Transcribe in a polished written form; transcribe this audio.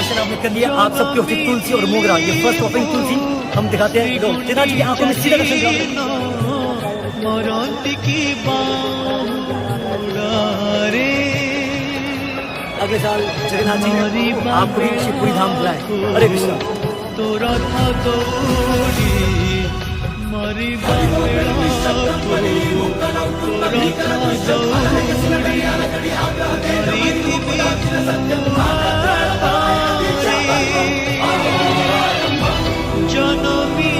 दर्शन आपने कर लिया। आप सबके उचित तुलसी और मोगरा, ये फर्स्ट ऑफरिंग तुलसी हम दिखाते हैं। जगन्नाथ जी की आंखों में सीधा दर्शन अगले साल जगन्नाथ जी आपको भी शिवपुरी धाम बुलाए। हरे कृष्णा। जनमी